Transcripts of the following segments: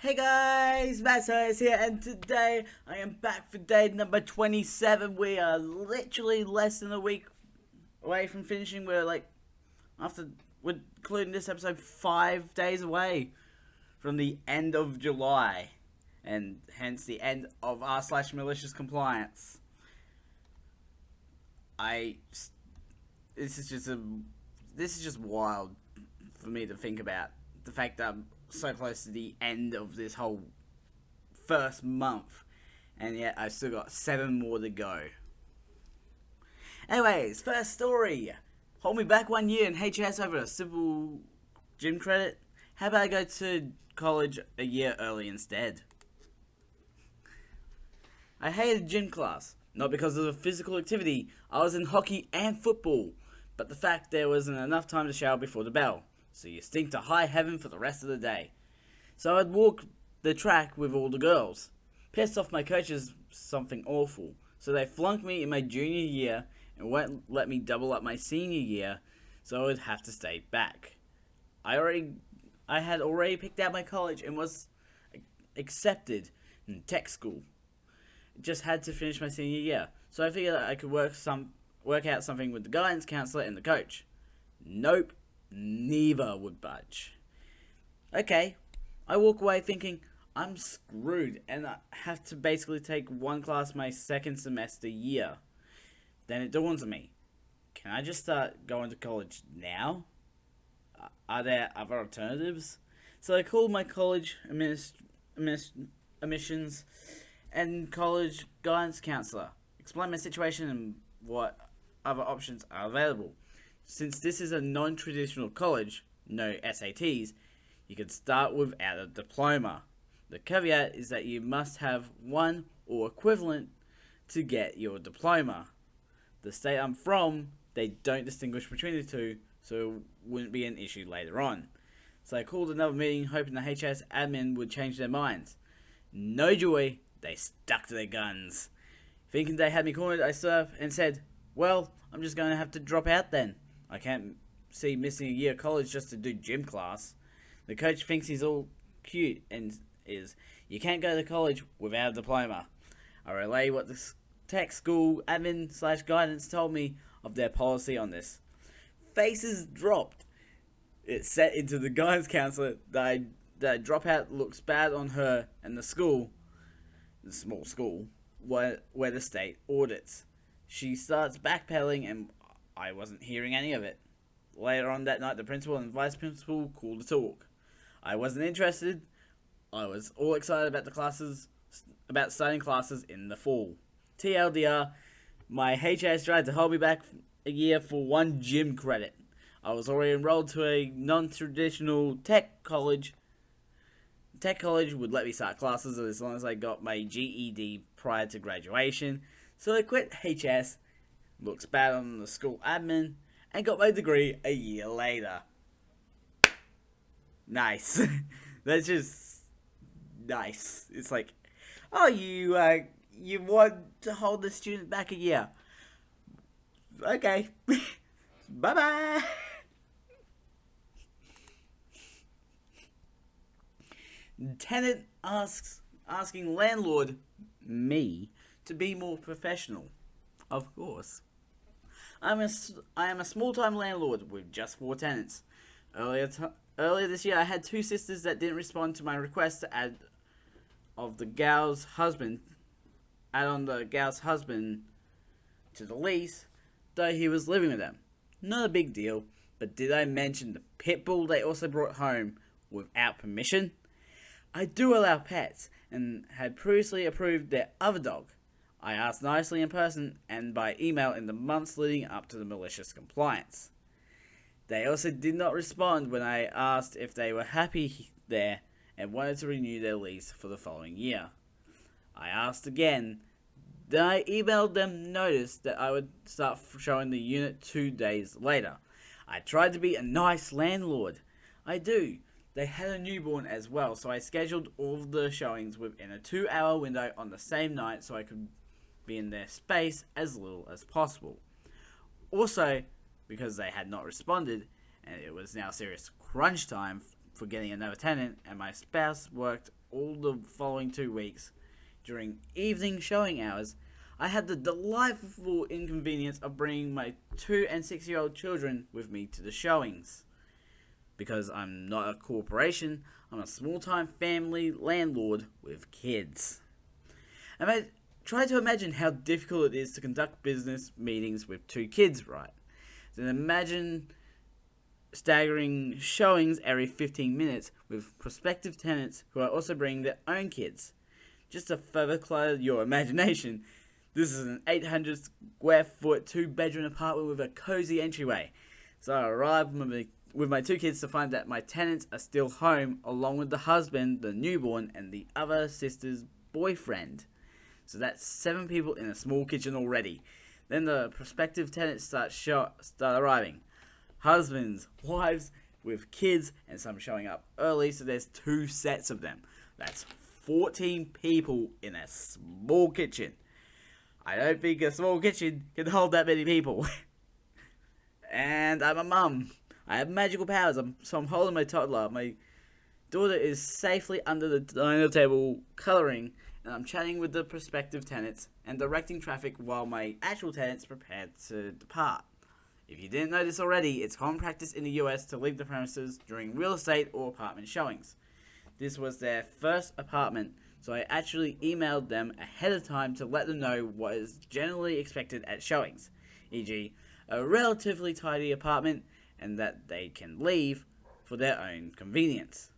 Hey guys, MaliciousCompliance here, and today I am back for day number 27. We are literally less than a week away from finishing. We're including this episode, 5 days away from the end of July, and hence the end of r/MaliciousCompliance. This is just wild for me to think about. The fact that I'm so close to the end of this whole first month, and yet I've still got 7 more to go. Anyways, first story. Hold me back 1 year in HS over a simple gym credit. How about I go to college a year early instead? I hated gym class, not because of the physical activity. I was in hockey and football, but the fact there wasn't enough time to shower before the bell. So you stink to high heaven for the rest of the day. So I'd walk the track with all the girls. Pissed off my coaches something awful. So they flunked me in my junior year and won't let me double up my senior year, so I would have to stay back. I had already picked out my college and was accepted in tech school. Just had to finish my senior year. So I figured I could work out something with the guidance counselor and the coach. Nope. Neither would budge. Okay, I walk away thinking I'm screwed and I have to basically take one class my second semester year. Then it dawns on me, can I just start going to college now? Are there other alternatives? So I called my college admissions and college guidance counselor, explained my situation and what other options are available. Since this is a non-traditional college, no SATs, you can start without a diploma. The caveat is that you must have one or equivalent to get your diploma. The state I'm from, they don't distinguish between the two, so it wouldn't be an issue later on. So I called another meeting hoping the HS admin would change their minds. No joy, they stuck to their guns. Thinking they had me cornered, I stood up and said, well, I'm just going to have to drop out then. I can't see missing a year of college just to do gym class. The coach thinks he's all cute and you can't go to college without a diploma. I relay what the tech school admin / guidance told me of their policy on this. Faces dropped. It set into the guidance counselor that a dropout looks bad on her and the school, the small school, where the state audits. She starts backpedaling and I wasn't hearing any of it. Later on that night, the principal and vice principal called a talk. I wasn't interested. I was all excited about starting classes in the fall. TLDR, my HS tried to hold me back a year for 1 gym credit. I was already enrolled to a non-traditional tech college. Tech college would let me start classes as long as I got my GED prior to graduation. So I quit HS. Looks bad on the school admin, and got my degree a year later. Nice. That's just nice. It's like, oh, you want to hold the student back a year. Okay. Bye-bye. Tenant asking landlord, me, to be more professional. Of course. I am a small-time landlord with just 4 tenants. Earlier this year, I had 2 sisters that didn't respond to my request to add on the gal's husband to the lease, though he was living with them. Not a big deal, but did I mention the pit bull they also brought home without permission? I do allow pets, and had previously approved their other dog. I asked nicely in person and by email in the months leading up to the malicious compliance. They also did not respond when I asked if they were happy there and wanted to renew their lease for the following year. I asked again. Then I emailed them notice that I would start showing the unit 2 days later. I tried to be a nice landlord. I do. They had a newborn as well, so I scheduled all of the showings within a 2-hour window on the same night so I could be in their space as little as possible. Also, because they had not responded, and it was now serious crunch time for getting another tenant, and my spouse worked all the following 2 weeks, during evening showing hours, I had the delightful inconvenience of bringing my 2 and 6-year-old children with me to the showings. Because I'm not a corporation, I'm a small-time family landlord with kids. Try to imagine how difficult it is to conduct business meetings with 2 kids, right? Then imagine staggering showings every 15 minutes with prospective tenants who are also bringing their own kids. Just to further clutter your imagination, this is an 800 square foot 2-bedroom apartment with a cozy entryway. So I arrived with my 2 kids to find that my tenants are still home, along with the husband, the newborn, and the other sister's boyfriend. So that's 7 people in a small kitchen already. Then the prospective tenants start arriving. Husbands, wives with kids, and some showing up early, so there's 2 sets of them. That's 14 people in a small kitchen. I don't think a small kitchen can hold that many people. And I'm a mum. I have magical powers, so I'm holding my toddler. My daughter is safely under the dining table colouring, and I'm chatting with the prospective tenants and directing traffic while my actual tenants prepare to depart. If you didn't know this already, it's common practice in the US to leave the premises during real estate or apartment showings. This was their first apartment, so I actually emailed them ahead of time to let them know what is generally expected at showings, e.g. a relatively tidy apartment, and that they can leave for their own convenience.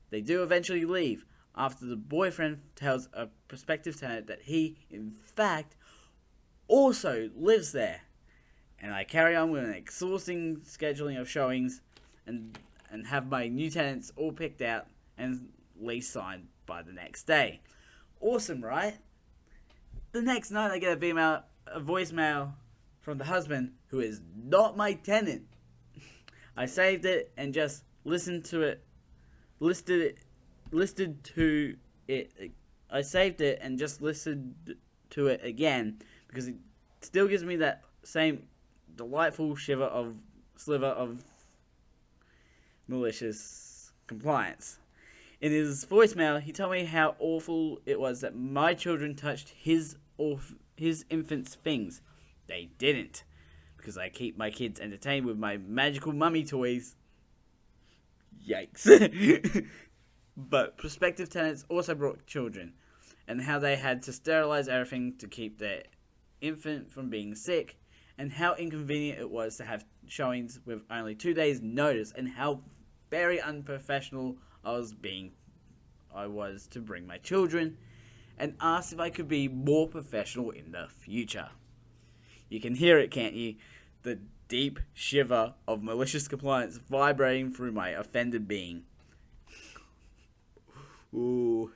They do eventually leave after the boyfriend tells a prospective tenant that he, in fact, also lives there. And I carry on with an exhausting scheduling of showings and have my new tenants all picked out and lease signed by the next day. Awesome, right? The next night I get a voicemail from the husband, who is not my tenant. I saved it and just listed to it again because it still gives me that same delightful sliver of malicious compliance. In his voicemail, he told me how awful it was that my children touched his infant's things. They didn't, because I keep my kids entertained with my magical mummy toys. Yikes. But prospective tenants also brought children, and how they had to sterilize everything to keep their infant from being sick, and how inconvenient it was to have showings with only 2 days' notice, and how very unprofessional I was to bring my children, and asked if I could be more professional in the future. You can hear it, can't you? The deep shiver of malicious compliance vibrating through my offended being. Ooh.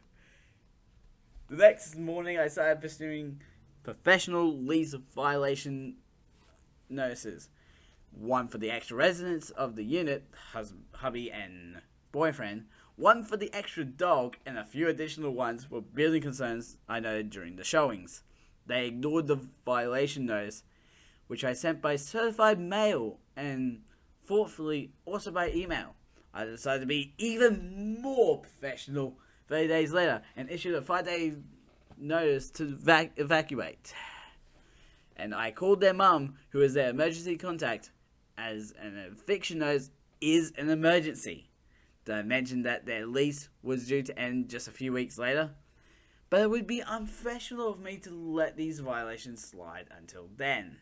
The next morning I started pursuing professional lease violation notices. One for the extra residents of the unit, hubby and boyfriend. One for the extra dog, and a few additional ones for building concerns I noted during the showings. They ignored the violation notice, which I sent by certified mail and thoughtfully also by email. I decided to be even more professional 30 days later and issued a 5-day notice to evacuate. And I called their mum, who is their emergency contact, as an eviction notice is an emergency. Did I mention that their lease was due to end just a few weeks later? But it would be unprofessional of me to let these violations slide until then.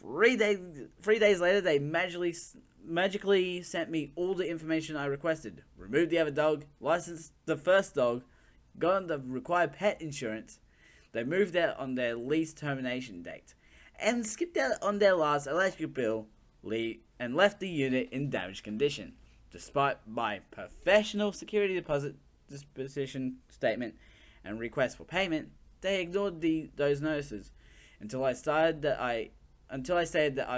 3 days later, they magically sent me all the information I requested. Removed the other dog, licensed the first dog, got on the required pet insurance. They moved out on their lease termination date, and skipped out on their last electric bill, and left the unit in damaged condition. Despite my professional security deposit disposition statement and request for payment, they ignored those notices until I stated that I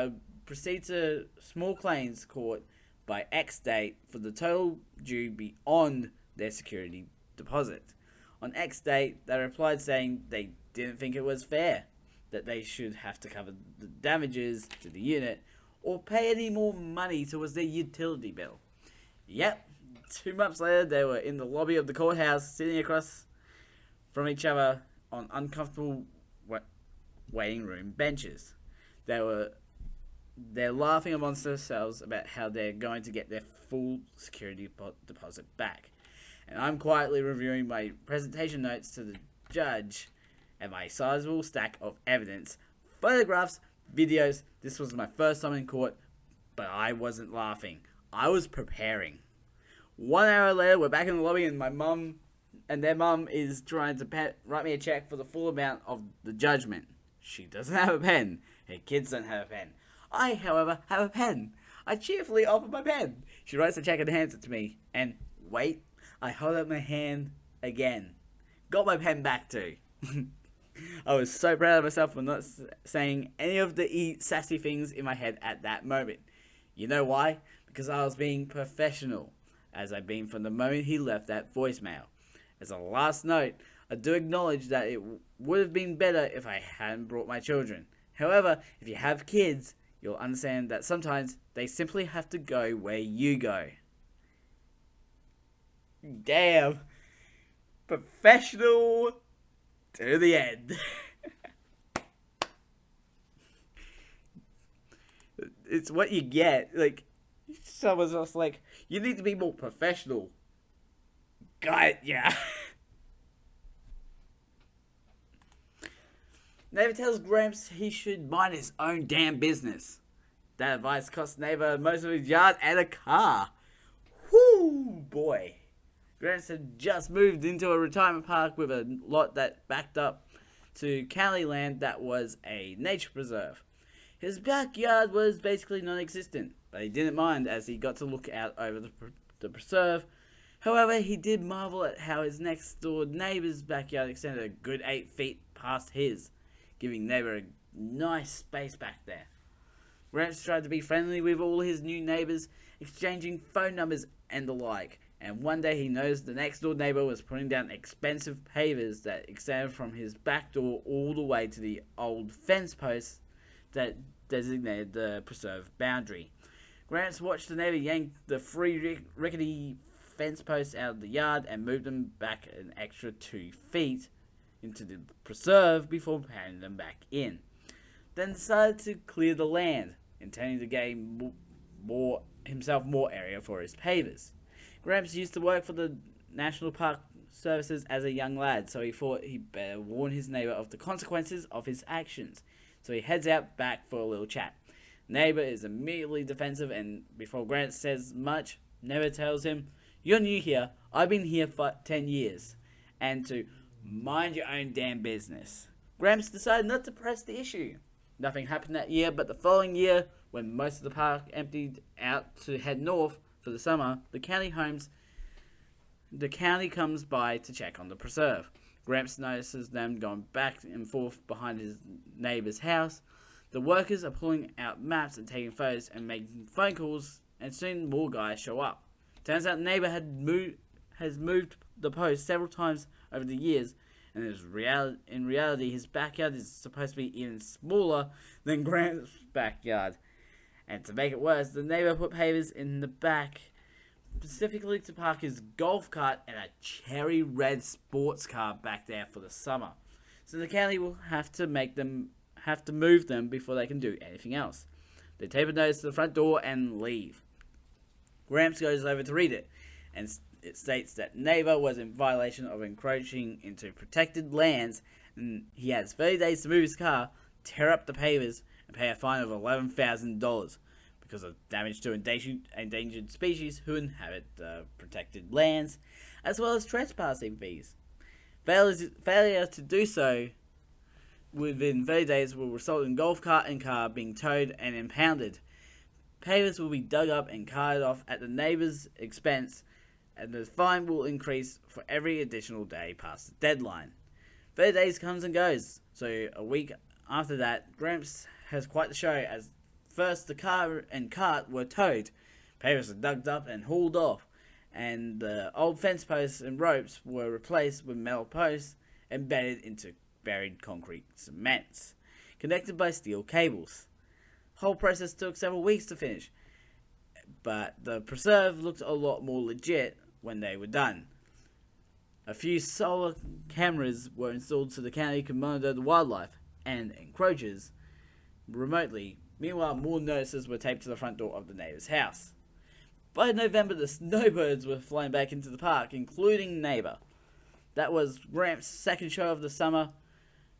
would proceed to small claims court by X date for the total due beyond their security deposit. On X date, they replied saying they didn't think it was fair, that they should have to cover the damages to the unit or pay any more money towards their utility bill. Yep, 2 months later, they were in the lobby of the courthouse, sitting across from each other on uncomfortable waiting room benches. They're laughing amongst themselves about how they're going to get their full security deposit back. And I'm quietly reviewing my presentation notes to the judge and my sizable stack of evidence, photographs, videos. This was my first time in court, but I wasn't laughing. I was preparing. 1 hour later, we're back in the lobby, and my mum and their mum is trying to write me a check for the full amount of the judgment. She doesn't have a pen. Her kids don't have a pen. I, however, have a pen. I cheerfully offer my pen. She writes the check and hands it to me. And wait, I hold up my hand again. Got my pen back too. I was so proud of myself for not saying any of the sassy things in my head at that moment. You know why? Because I was being professional, as I've been from the moment he left that voicemail. As a last note, I do acknowledge that it would have been better if I hadn't brought my children. However, if you have kids, you'll understand that sometimes they simply have to go where you go. Damn. Professional to the end. It's what you get. Like, someone's just like, you need to be more professional. Got it, yeah. Neighbour tells Gramps he should mind his own damn business. That advice cost Neighbour most of his yard and a car. Whoo, boy. Gramps had just moved into a retirement park with a lot that backed up to county land that was a nature preserve. His backyard was basically non-existent, but he didn't mind as he got to look out over the preserve. However, he did marvel at how his next door neighbour's backyard extended a good 8 feet past his, giving Neighbour a nice space back there. Gramps tried to be friendly with all his new neighbours, exchanging phone numbers and the like, and one day he noticed the next door neighbour was putting down expensive pavers that extended from his back door all the way to the old fence posts that designated the preserve boundary. Gramps watched the neighbour yank the three rickety fence posts out of the yard and moved them back an extra 2 feet into the preserve before pounding them back in. Then decided to clear the land, intending to gain himself more area for his pavers. Gramps used to work for the National Park Services as a young lad, so he thought he'd better warn his neighbour of the consequences of his actions. So he heads out back for a little chat. Neighbour is immediately defensive, and before Gramps says much, Neighbour tells him, "You're new here, I've been here for 10 years, and to mind your own damn business." Gramps decided not to press the issue. Nothing happened that year, but the following year, when most of the park emptied out to head north for the summer, the county comes by to check on the preserve. Gramps notices them going back and forth behind his neighbour's house. The workers are pulling out maps and taking photos and making phone calls, and soon more guys show up. Turns out the neighbour has moved the post several times over the years, and in reality his backyard is supposed to be even smaller than Gramps' backyard. And to make it worse, the neighbour put pavers in the back specifically to park his golf cart and a cherry red sports car back there for the summer. So the county will have to move them before they can do anything else. They tape a notice to the front door and leave. Gramps goes over to read it, and it states that Neighbour was in violation of encroaching into protected lands, and he has 30 days to move his car, tear up the pavers, and pay a fine of $11,000 because of damage to endangered species who inhabit the protected lands, as well as trespassing fees. Failure to do so within 30 days will result in golf cart and car being towed and impounded. Pavers will be dug up and carted off at the neighbour's expense, and the fine will increase for every additional day past the deadline. 30 days comes and goes, so a week after that, Gramps has quite the show, as first the car and cart were towed, pavers are dug up and hauled off, and the old fence posts and ropes were replaced with metal posts embedded into buried concrete cements, connected by steel cables. The whole process took several weeks to finish, but the preserve looked a lot more legit when they were done. A few solar cameras were installed so the county could monitor the wildlife and encroachers remotely. Meanwhile, more notices were taped to the front door of the neighbor's house. By November, the snowbirds were flying back into the park, including Neighbour. That was Gramps' second show of the summer,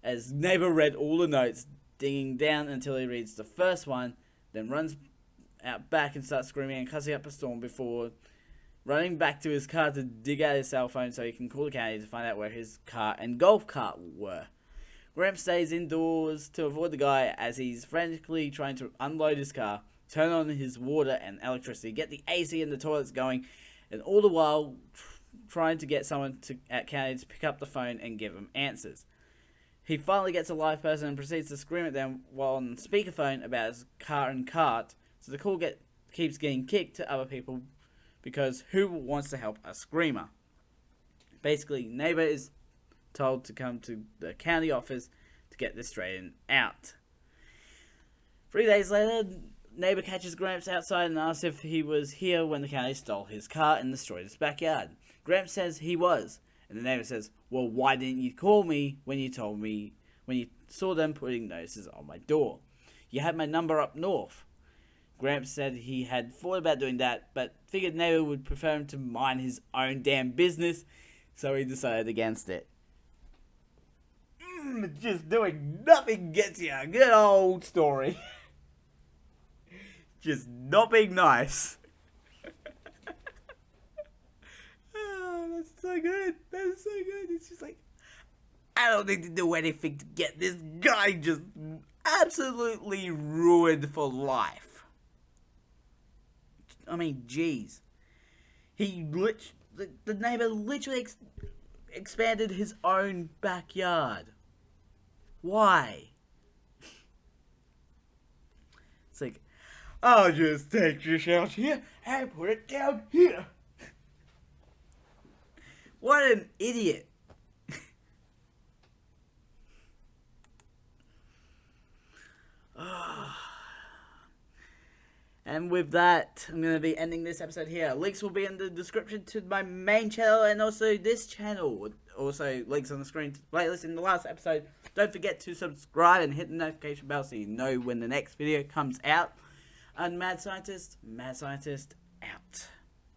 as Neighbour read all the notes, digging down until he reads the first one, then runs out back and starts screaming and cussing up a storm before running back to his car to dig out his cell phone so he can call the county to find out where his car and golf cart were. Gramps stays indoors to avoid the guy as he's frantically trying to unload his car, turn on his water and electricity, get the AC in the toilets going, and all the while trying to get someone at county to pick up the phone and give him answers. He finally gets a live person and proceeds to scream at them while on speakerphone about his car and cart, so the call keeps getting kicked to other people because who wants to help a screamer? Basically, Neighbour is told to come to the county office to get this straightened out. 3 days later, Neighbour catches Gramps outside and asks if he was here when the county stole his car and destroyed his backyard. Gramps says he was, and the neighbour says, "Well, why didn't you call me when you saw them putting notices on my door? You had my number up north." Gramps said he had thought about doing that, but figured Neighbour would prefer him to mind his own damn business, so he decided against it. Just doing nothing gets you a good old story. Just not being nice. Oh, that's so good. That's so good. It's just like, I don't need to do anything to get this guy just absolutely ruined for life. I mean, jeez. The neighbour literally expanded his own backyard. Why? It's like, I'll just take this out here and put it down here. What an idiot. And with that, I'm going to be ending this episode here. Links will be in the description to my main channel and also this channel. Also, links on the screen to the playlist in the last episode. Don't forget to subscribe and hit the notification bell so you know when the next video comes out. And Mad Scientist out.